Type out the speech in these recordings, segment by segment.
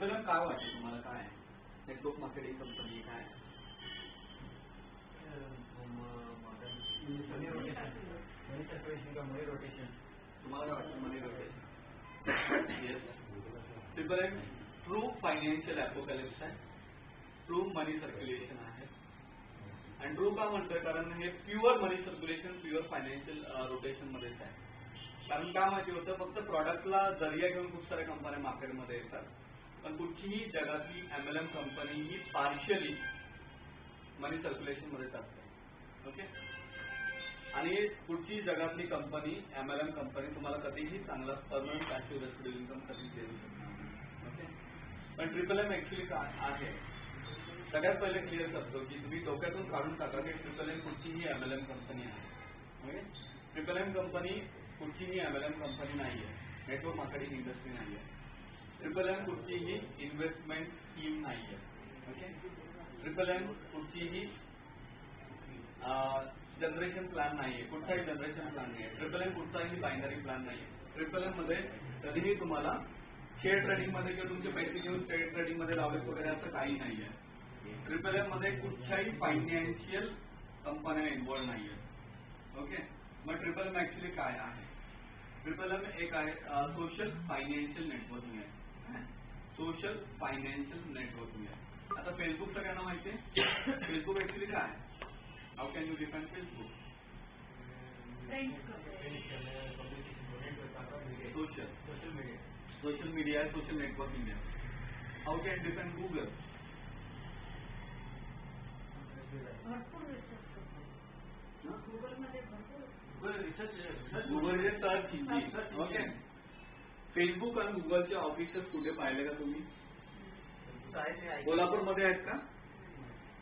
Triple M काय वाटतं तुम्हाला, काय आहे नेटवर्क मार्केटिंग कंपनी काय? मनी सर्क्युलेशन का मनी रोटेशन? तुम्हाला काय वाटतं money rotation? Yes. Triple M true financial apocalypse आहे, ट्रू मनी सर्क्युलेशन आहे. आणि ट्रू का म्हणतोय, कारण हे pure money circulation pure financial rotation मध्येच आहे. कारण काय माहिती होतं, फक्त प्रॉडक्टला जरिया घेऊन खूप साऱ्या कंपन्या मार्केटमध्ये येतात, पण कुठचीही जगातली MLM कंपनी ही पार्शियली मनी सर्क्युलेशन मध्येच असते. ओके. आणि पुढची जगातली कंपनी MLM कंपनी तुम्हाला कधीही चांगला परमनंट पॅसिव्ह रेसिड्युअल इन्कम कधीच देऊ शकणार. ओके. पण ट्रिपल एम ऍक्च्युली काय आहे, सगळ्यात पहिले क्लिअर करतो की तुम्ही डोक्यातून काढून टाका की ट्रिपल एम कुठचीही MLM कंपनी आहे. ओके. ट्रिपल एम कंपनी कुठचीही MLM कंपनी नाही आहे, नेटवर्क मार्केटिंग इंडस्ट्री नाही आहे. ट्रिपल एम कुठचीही इन्व्हेस्टमेंट स्कीम नाही आहे. ओके. ट्रिपल एम कुठचीही जनरेशन प्लॅन नाहीये, कुठचाही जनरेशन प्लॅन नाहीये. ट्रिपल एम कुठचाही बायनरी प्लॅन नाहीये. ट्रिपल एम मध्ये कधीही तुम्हाला शेअर ट्रेडिंग मध्ये किंवा तुमचे पैसे घेऊन शेअर ट्रेडिंग मध्ये लावले वगैरे असं काही नाहीये. ट्रिपल एम मध्ये कुठच्याही फायनान्शियल कंपन्या इन्व्हॉल्व नाहीये. ओके. मग ट्रिपल एम ऍक्च्युली काय आहे? ट्रिपल एम एक आहे सोशल फायनान्शियल नेटवर्किंग आहे. सोशल फायनान्शियल नेटवर्किंग आहे. आता फेसबुक सगळ्यांना माहिती आहे. फेसबुक ऍक्च्युली काय आहे? How can you define Facebook? Social media आहे, सोशल नेटवर्किंग आहे. How can define Google? Google search engine. Okay. Facebook आणि गुगलचे ऑफिसेस कुठे पाहिले का तुम्ही? कोल्हापूरमध्ये आहेत का?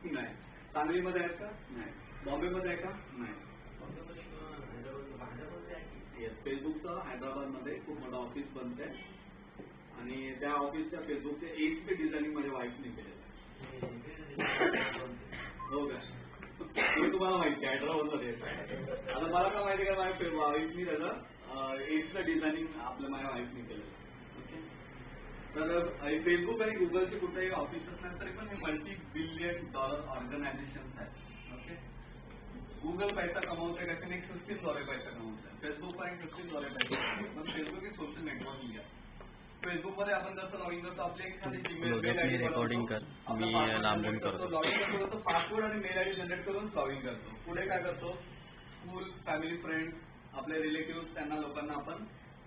नाही. सांगलीमध्ये आहेत का? नाही. बॉम्बेमध्ये आहे का? नाही. फेसबुकचं हैदराबादमध्ये खूप मोठं ऑफिस बनत आहे आणि त्या ऑफिसच्या फेसबुकचे एजचे डिझायनिंग माझ्या वाईफने केलेलं आहे. हो का? तुम्हाला माहिती आहे हैदराबादमध्ये. आता मला काय माहिती का, माझ्या वाईफनी त्याचं एजचं डिझायनिंग माझ्या वाईफने केलेलं आहे. तर फेसबुक आणि गुगलचे कुठेही ऑफिसेस नाही, तरी पण हे $multi-billion ऑर्गनायझेशन आहेत. ओके. गुगल पैसा कमावते का? एक सिस्टीमद्वारे पैसा कमावते. फेसबुक पण एक सिस्टीमद्वारे पैसा कमावते. पण फेसबुक एक सोशल नेटवर्किंग आहे. फेसबुकमध्ये आपण जसं लॉगिन करतो, आपली एखादी मेल आयडी रेकॉर्डिंग कर, मी लांबून करतो. लॉगिन करतो, पासवर्ड आणि मेल आयडी जनरेट करून लॉगिन करतो. पुढे काय करतो, स्कूल, फॅमिली, फ्रेंड्स, आपले रिलेटिव्ह, त्यांना लोकांना आपण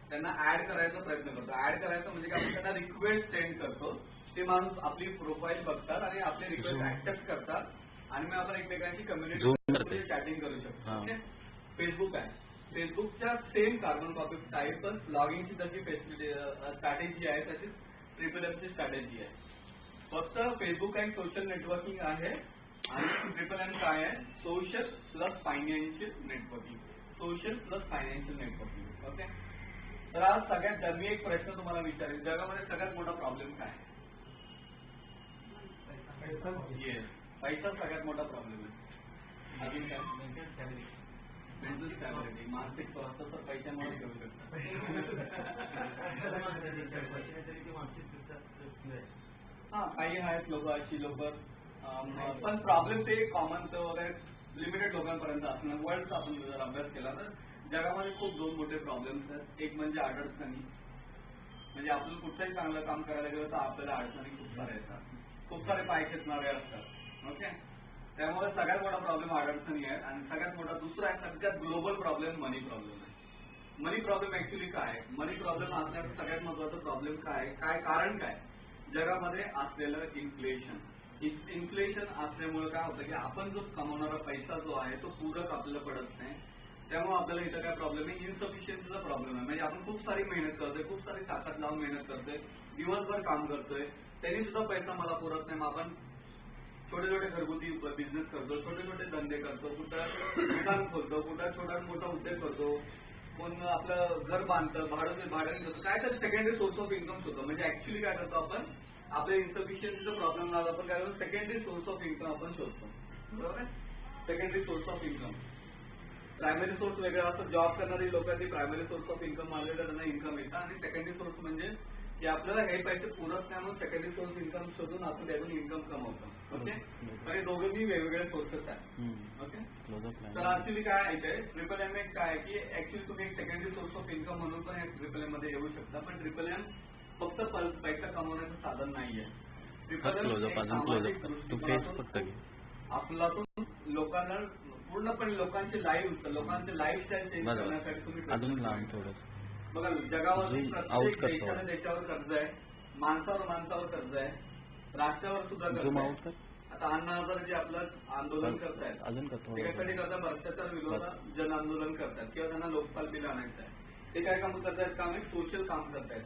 त्यांना ऍड करायचा प्रयत्न करतो. ऍड करायचं म्हणजे आपण त्यांना रिक्वेस्ट सेंड करतो. ते माणूस आपली प्रोफाईल बघतात आणि आपले रिक्वेस्ट ऍक्सेप्ट करतात आणि मग आपण एकमेकांची कम्युनिटी चॅटिंग करू शकतो. ओके. फेसबुक आहे. फेसबुकच्या सेम कार्बन कॉपी टाईपच लॉगिंगची जशी स्ट्रॅटेजी आहे तशीच ट्रिपल एमची स्ट्रॅटेजी आहे. फक्त फेसबुक एक सोशल नेटवर्किंग आहे आणि ट्रिपल एम काय आहे? Social plus financial networking. Social plus financial networking. Okay. तर आज सगळ्यात मी एक प्रश्न तुम्हाला विचारेल, जगामध्ये सगळ्यात मोठा प्रॉब्लेम काय आहे? पैसा सगळ्यात मोठा प्रॉब्लेम आहे. अजून काय? मेंटल स्टॅबिलिटी, मानसिक स्वास्थ्य तर पैशामुळे घेऊ शकतात. हा, काही आहेत लोक अशी लोक, पण प्रॉब्लेम ते कॉमन वगैरे लिमिटेड लोकांपर्यंत असणार. वर्ल्डचा आपण जर अभ्यास केला तर जगामध्ये खूप दोन मोठे प्रॉब्लेम्स आहेत. एक म्हणजे अडचणी, म्हणजे आपण कुठलंही चांगलं काम करायला गेलं तर आपल्याला अडचणी खूप साऱ्या येतात, खूप सारे पाय खेचणारे असतात. ओके. त्यामुळे सगळ्यात मोठा प्रॉब्लेम अडचणी आहे. आणि सगळ्यात मोठा दुसरा आहे, सगळ्यात ग्लोबल प्रॉब्लेम मनी प्रॉब्लेम आहे. मनी प्रॉब्लेम ऍक्च्युली काय आहे? मनी प्रॉब्लेम असण्याचं सगळ्यात महत्वाचा प्रॉब्लेम काय आहे? काय कारण काय? जगामध्ये असलेलं इन्फ्लेशन. इन्फ्लेशन असल्यामुळे काय होतं की आपण जो कमवणारा पैसा जो आहे तो पूरक आपल्याला पडत नाही. त्यामुळे आपल्याला इथं काय प्रॉब्लेम आहे? इन्सफिशियन्सीचा प्रॉब्लेम आहे. म्हणजे आपण खूप सारी मेहनत करतोय, खूप सारी ताकद लावून मेहनत करतोय, दिवसभर काम करतोय, त्यांनी सुद्धा पैसा मला पुरत नाही. मग आपण छोटे छोटे घरगुती बिझनेस करतो, छोटे छोटे धंदे करतो, कुठं दुकान खोलतो, कुठं छोटा मोठा उद्योग करतो, कोण आपलं घर बांधतं, भाड्याने घेतो, काय तर सेकंडरी सोर्स ऑफ इन्कम होतं. म्हणजे ऍक्च्युली काय करतो आपण, आपल्या इन्सफिशियन्सीचा प्रॉब्लेम आला आपण काय करतो, सेकंडरी सोर्स ऑफ इन्कम आपण शोधतो. बरोबर आहे. Secondary source of income. Primary source वेगळा असतो. जॉब करणारी लोकांची प्रायमरी सोर्स ऑफ इन्कम आलेलं त्यांना इन्कम येतं आणि सेकंडरी सोर्स म्हणजे की आपल्याला हे पैसे पुरत नाही म्हणून सेकंडरी सोर्स इन्कम शोधून आपण त्यातून इन्कम कमवतो. ओके, तर हे दोघंही वेगवेगळे सोर्सेस आहेत. ओके, तर ऍक्च्युली काय आहे ट्रिपल एम एक काय आहे की ऍक्च्युली तुम्ही एक सेकंडरी सोर्स ऑफ इन्कम म्हणून पण हे ट्रिपल एम मध्ये येऊ शकता, पण ट्रिपल एम फक्त पैसा कमवण्याचं साधन नाहीये. ट्रिपल एम आपल्यातून लोकांना पूर्णपणे लोकांची लाईफस्टाईल चेंज करण्यासाठी तुम्ही बघा जगावर प्रत्येक देशावर कर्ज आहे, माणसावर कर्ज आहे, राष्ट्रावर सुद्धा कर्ज आहे. आता अण्णा हजारे जे आपलं आंदोलन करतायत त्याच्यासाठी करता भ्रष्टाचार विरोधात जन आंदोलन करतात किंवा त्यांना लोकपाल बिल आणायचं आहे. ते काय काम करतायत? काम एक सोशल काम करतायत.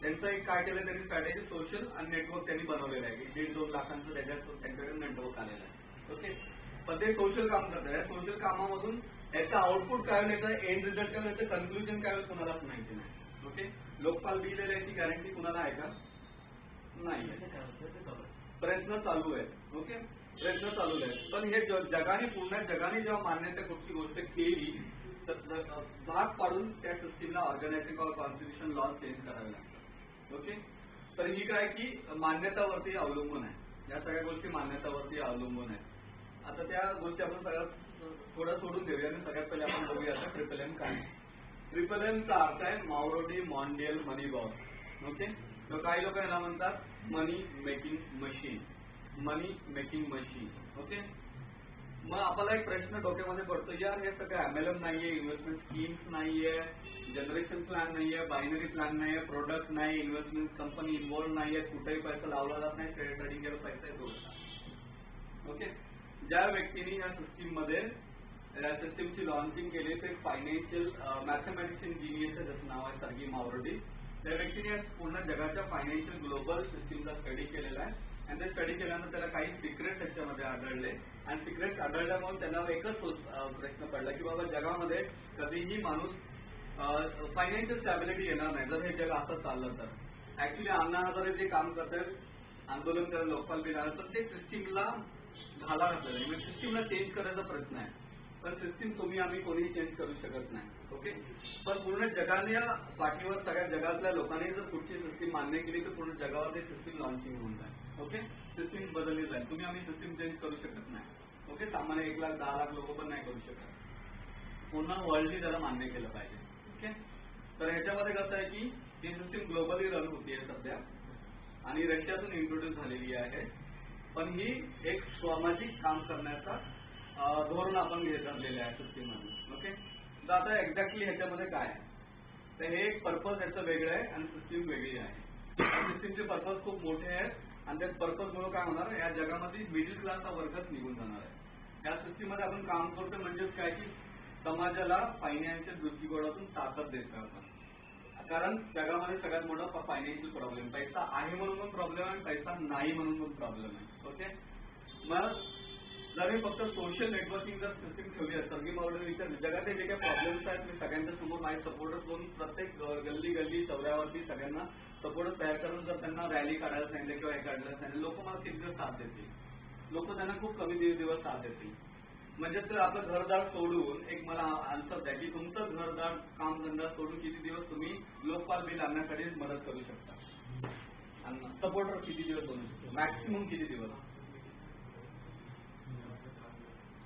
त्यांचं एक काय केलं त्यांनी स्ट्रॅटेजी सोशल आणि नेटवर्क त्यांनी बनवलेलं आहे की 1.5-2 लाखांचं त्याच्यात त्यांच्याकडे नेटवर्क आलेलं आहे. ओके, पण ते सोशल काम करतात. सोशल कामामधून याचं आउटपुट काय होईल, याचा एंड रिझल्ट काय होईल, कन्क्लुजन काय होईल कुणालाच माहिती नाही. ओके, लोकपाल बिल याची गॅरंटी कुणाला आहे का? नाही. प्रयत्न चालू आहेत. ओके, प्रयत्न चालू आहेत, पण हे जगाने पूर्ण जगाने जेव्हा मान्यता कुठची गोष्ट केली तर भाग पाडून त्या सिस्टीमला organising or constitution law change करावे लागतात. ओके, तर ही काय की मान्यतावरती अवलंबून आहे. या सगळ्या गोष्टी मान्यतावरती अवलंबून आहेत. आता त्या गोष्टी आपण सगळ्यात थोडं सोडून देऊया आणि सगळ्यात पहिले आपण बघूया आता ट्रिपल एम काय. ट्रिपल एमचा अर्थ आहे मावरोडी मॉन्डियल मनी बॉस. ओके, तर काही लोक याला म्हणतात मनी मेकिंग मशीन. ओके, मग आपल्याला एक प्रश्न डोक्यामध्ये पडतो, यार हे सगळं MLM नाहीये, इन्व्हेस्टमेंट स्कीम्स नाहीये, जनरेशन प्लॅन नाहीये, बायनरी प्लॅन नाहीये, प्रोडक्ट नाही, इन्व्हेस्टमेंट कंपनी इन्व्हॉल्व नाहीये, कुठेही पैसा लावला जात नाही, ट्रेडिंग केला पैसा येतो. ओके, ज्या व्यक्तीने या सिस्टीम मध्ये या सिस्टीमची लॉन्चिंग केली ते फायनान्शियल मॅथमॅटिशियन जीनियस आहे, त्याचं नाव आहे सर्गी मावरोडी. त्या व्यक्तीने पूर्ण जगाच्या फायनान्शियल ग्लोबल सिस्टीमचा स्टडी केलेला आहे आणि ते स्टडी केल्यानंतर त्याला काही सिक्रेट त्याच्यामध्ये आढळले आणि सिक्रेट आढळल्यामुळे त्यांना एकच प्रश्न पडला की बाबा जगामध्ये कधीही माणूस फायनान्शियल स्टॅबिलिटी येणार नाही जर हे जग असं चाललं तर. ऍक्च्युली अण्णा हजारे जे काम करतात आंदोलन करायला लोकपाल बिल आलं तर ते सिस्टीमला घाला घातलेलं आहे, म्हणजे सिस्टीमला चेंज करायचा प्रयत्न आहे, पण सिस्टीम तुम्ही आम्ही कोणीही चेंज करू शकत नाही. ओके, पण पूर्ण जगाने पाठीवर सगळ्या जगातल्या लोकांनी जर पुढची सिस्टीम मान्य केली तर पूर्ण जगावर ते सिस्टीम लॉन्चिंग होऊन जाईल. ओके, सिस्टीम बदलली जाईल, तुम्ही आम्ही सिस्टीम चेंज करू शकत नाही. ओके, सामान्य 1 लाख 10 लाख लोक पण नाही करू शकत, पूर्ण वर्ल्डनी त्याला मान्य केलं पाहिजे. ओके, तर ह्याच्यामध्ये कसं आहे की ही सिस्टीम ग्लोबली रन होतीये सध्या आणि रशियातून इंट्रोड्यूस झालेली आहे, पण ही एक सामाजिक काम करण्याचा धोरण आपण धरलेलं आहे सिस्टीममध्ये. ओके, तर आता एक्झॅक्टली ह्याच्यामध्ये काय आहे तर हे एक पर्पज याचं वेगळं आहे आणि सिस्टीम वेगळी आहे. सिस्टीमचे पर्पज खूप मोठे आहेत आणि त्या पर्पजमुळे काय होणार, या जगामध्ये मिडल क्लासचा वर्गच निघून जाणार आहे. या सिस्टीममध्ये आपण काम करतो म्हणजेच काय की समाजाला फायनान्शियल दृष्टिकोनातून ताकद देतो आपण, कारण जगामध्ये सगळ्यात मोठा फायनान्शियल प्रॉब्लेम पैसा आहे म्हणून पण प्रॉब्लेम आहे, पैसा नाही म्हणून पण प्रॉब्लेम आहे. ओके, मग जर हे फक्त सोशल नेटवर्किंग जर सिस्टीम ठेवली आहे सर्गी मावरोडी विचार जगातले जे काही प्रॉब्लेम्स आहेत मी सगळ्यांच्या समोर माझे सपोर्टर्स करून प्रत्येक गल्ली चौऱ्यावरती सगळ्यांना सपोर्टर्स तयार करून जर त्यांना रॅली काढायला सांगितलं किंवा हे काढायला सांगितलं लोक मला किती दिवस साथ देतील, लोक त्यांना खूप कमी दिवस साथ देतील. म्हणजे तर आपलं घरदार सोडून एक मला आन्सर द्या की तुमचं घरदार कामधंदा सोडून किती दिवस तुम्ही लोकपाल बिल आणण्यासाठी मदत करू शकता, सपोर्टर किती दिवस बनू शकतो, मॅक्सिमम किती दिवस,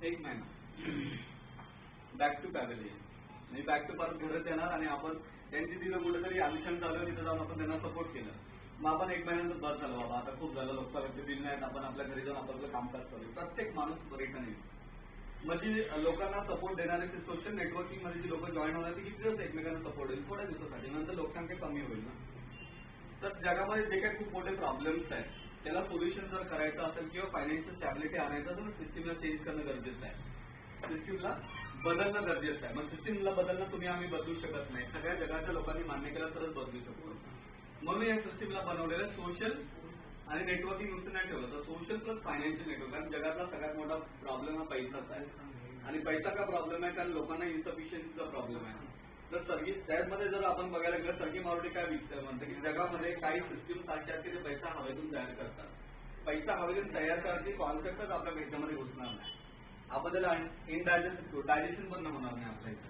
1 महिना. बॅक टू पॅव्हिलियन म्हणजे बॅक टू परत घरात येणार आणि आपण त्यांची तिथं कुठेतरी आमिषण चालू तिथं जाऊन आपण त्यांना सपोर्ट केलं, मग आपण 1 महिन्यानंतर बस झालं बाबा आता खूप झालं लोकपालचे बिल नाहीत, आपण आपल्या घरी जाऊन आपलं कामकाज करू. प्रत्येक माणूस रिटर्न येईल. म्हणजे लोकांना सपोर्ट देणारे ते सोशल नेटवर्किंग मध्ये जी लोक जॉईन होणार किती दिवस एकमेकांना सपोर्ट होईल, थोड्या दिवसासाठी, नंतर लोकसंख्या कमी होईल ना. तर जगामध्ये जे काही खूप मोठे प्रॉब्लेम्स आहेत त्याला सोल्युशन जर करायचं असेल किंवा फायनान्शियल स्टॅबिलिटी आणायचं असेल तर सिस्टीमला चेंज करणं गरजेचं आहे, सिस्टीमला बदलणं गरजेचं आहे. मग सिस्टीमला बदलणं तुम्ही आम्ही बदलू शकत नाही, सगळ्या जगाच्या लोकांनी मान्य केलं तरच बदलू शकतो. म्हणून या सिस्टीमला बनवलेलं सोशल आणि नेटवर्किंग नुसतं नाही ठेवलं तर सोशल प्लस फायनान्शियल नेटवर्क, कारण जगातला सगळ्यात मोठा प्रॉब्लेम हा पैसाच आहे आणि पैसा का प्रॉब्लेम आहे कारण लोकांना इन्सफिशियन्सीचा प्रॉब्लेम आहे. तर त्यामध्ये जर आपण बघायला गेलं सर्गी मावरोडी काय म्हणतं की जगामध्ये काही सिस्टीम सारखे आहेत की ते पैसा हवेतून तयार करतात, पैसा हवेतून तयार करायची कॉन्सेप्टच आपल्या ह्याच्यामध्ये घुसणार नाही, आपण त्याला डायजेशन पण होणार नाही आपल्या इथे,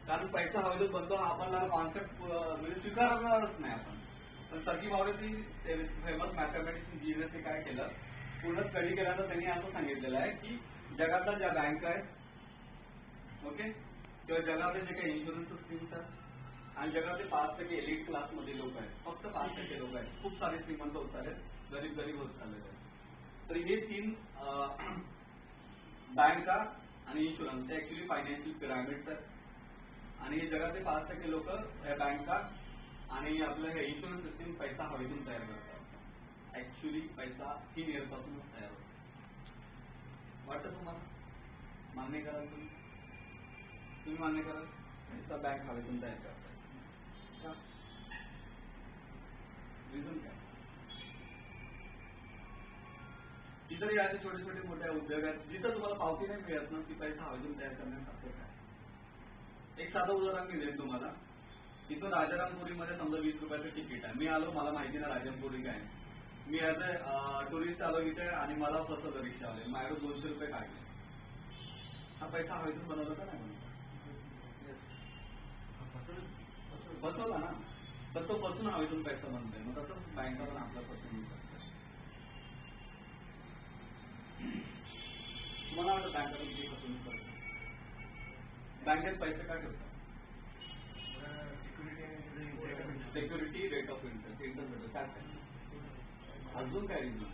कारण पैसा हवेतून बनतो आपल्याला कॉन्सेप्ट म्हणजे स्वीकारणारच नाही आपण. पण सर्की मावळेची फेमस मॅथमॅटिक्स इंजिनियरने काय केलं, पूर्ण स्टडी केल्यानंतर त्यांनी असं सांगितलेलं आहे की जगातल्या ज्या बँक आहेत, ओके, किंवा जगातले जे काही इन्शुरन्स स्कीम्स आहेत आणि जगातले 5% एलिट क्लासमध्ये लोक आहेत, फक्त 5% लोक आहेत, खूप सारे श्रीमंत होत चालले, गरीब गरीब होत चाललेले आहेत. तर हे 3 बँका आणि इन्शुरन्स हे ऍक्च्युली फायनान्शियल पिरामिड्स आहेत आणि हे जगातले 5% लोक या बँका आणि आपलं हे इन्शुरन्स सिस्टीम पैसा हवेतून तयार करतात. ऍक्च्युली पैसा 3 इयर पासूनच तयार होतो. वाटतं तुम्हाला? मान्य कराल तुम्ही मान्य कराल? पैसा बँक हवेतून तयार करतात. रिझन काय? इतर असे छोटे छोटे मोठ्या उद्योग आहेत जिथं तुम्हाला पावती नाही मिळत ना, ती पैसा हवेतून तयार करण्यासारखं काय. एक साधं उदाहरण मी देईन तुम्हाला. इथून राजारामपुरीमध्ये समजा 20 रुपयाचं तिकीट आहे. मी आलो, मला माहिती नाही राजारामपुरी काय. मी ऍज अ टुरिस्ट आलो इथे आणि मला फसवलं रिक्षावाले, माझ्याकडे 200 रुपये काढले. हा पैसा हवेतून बनवला का नाही बनवला? बसवला ना, तर तो बसून हवेतून पैसा बनतोय. मग तसंच बँका पण आपला फसवणूक करतात. तुम्हाला वाटतं बँका तुमची फसवणूक करतात? बँकेत पैसे काय ठेवतात? Security, rate of interest. काय अजून काय रिझन?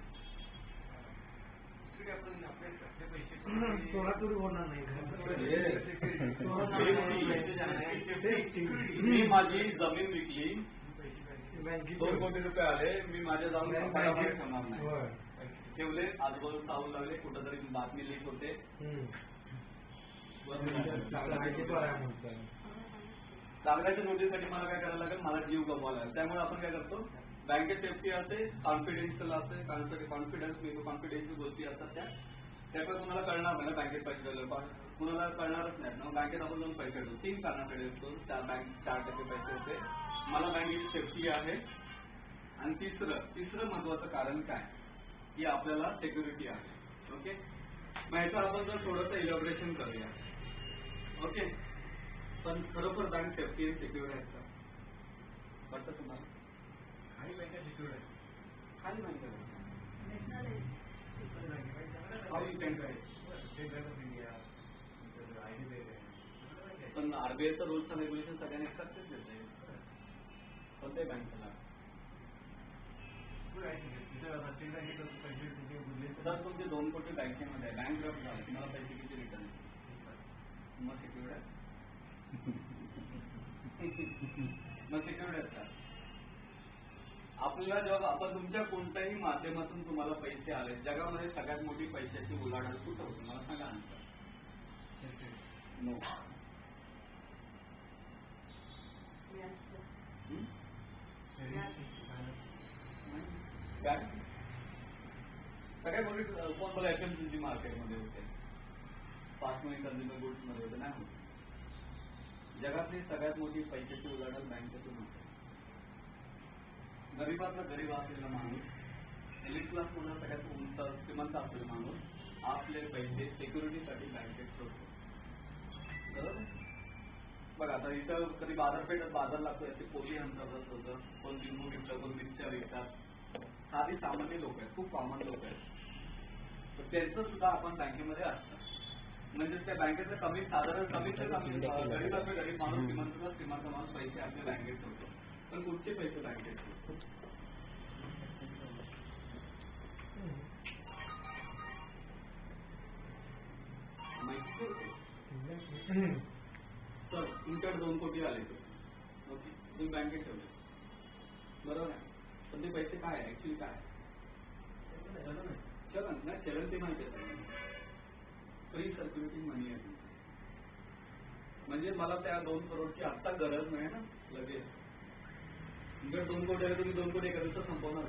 आपण आपले पैसे चोराचोरी होणार नाही. मी माझी जमीन विकली, 2 कोटी रुपये आले, मी माझ्या जाऊन ठेवणार नाही. ठेवले, आजूबाजू चावू लागले, कुठंतरी बातमी लीक होते, कागदाच्या नोटीससाठी मला काय करायला लागेल, मला जीव गमवायला लागेल. त्यामुळे आपण काय करतो, बँकेत सेफ्टी असते, कॉन्फिडेन्शियल असते, कॉन्फिडन्स मिळतो, कॉन्फिडेन्शियल गोष्टी असतात त्यामुळे कुणाला कळणार नाही ना बँकेत पैसे ठेवले, कुणाला कळणारच नाही ना. बँकेत आपण जाऊन पैसे ठेवतो. 3 कारणाकडे असतो, 4% पैसे होते, मला बँकेची सेफ्टी आहे. आणि तिसरं महत्वाचं कारण काय, की आपल्याला सिक्युरिटी आहे. ओके, मग ह्याचं आपण जर थोडंसं इलॅबोरेशन करूया. ओके, पण खरोखर बँक सेफ्टी आणि सिक्युअर आहेत का? वाटतं तुम्हाला? काही बँका सिक्युअर आहे. खाली बँक पण आरबीआयचं रूल्स आणि रेग्युलेशन सगळ्यांनी एक्सेप्टच देत आहे. कोणत्याही बँकेला जर तुमचे 2 कोटी बँकेमध्ये आहे, बँक ड्राफ्ट झाले, तुम्हाला पैसे किती रिटर्न? मग सिक्युअर्ड आहे? मग सिक्युअर्ड आहेत का? आपल्याला जेव्हा आपण तुमच्या कोणत्याही माध्यमातून तुम्हाला पैसे आले, जगामध्ये सगळ्यात मोठी पैशाची उलाढाल कुठं होती मला सांगा आन्सर. नो. सगळ्यात मोठी कोण मला FMCG मार्केटमध्ये होते, फास्ट मूव्हिंग कन्झ्युमर गुड्स मध्ये होते, नाही होते. जगातली सगळ्यात मोठी पैशाची उलाढाल बँकेतून होते. गरीबातला गरीब असलेला माणूस, एलिट क्लास म्हणून सगळ्यात उंच श्रीमंत असलेला माणूस आपले पैसे सिक्युरिटीसाठी बँकेत ठेवतो. बरोबर? बघा आता इथं कधी बाजार लागतो, याचे पोली अंतर्गत होतं, कोण लिंबू विकतं, कोण मिरच्या विकतात. साधी सामान्य लोक आहेत, खूप कॉमन लोक आहेत, तर त्यांचं सुद्धा आपण बँकेमध्ये असतं. म्हणजे त्या बँकेचं साधारण कमीत कमी गरीबातला गरीब माणूस, श्रीमंत माणूस पैसे आपल्या बँकेत ठेवतो. पण कुठचे पैसे बँकेत ठेवतो? तर तुमच्याकडे 2 कोटी आले, ओके, तुम्ही बँकेत ठेवले, बरोबर आहे. पण ते पैसे काय आहे ऍक्च्युली? काय चलन नाही, चलन ते माहिती आहे, फ्री सर्क्युलेटिंग मनी आहे. म्हणजे मला त्या 2 करोडची आत्ता गरज नाही ना लगेच. तुमच्याकडे 2 कोटी आले, तुम्ही 2 कोटी एका दिवसात संपवणार.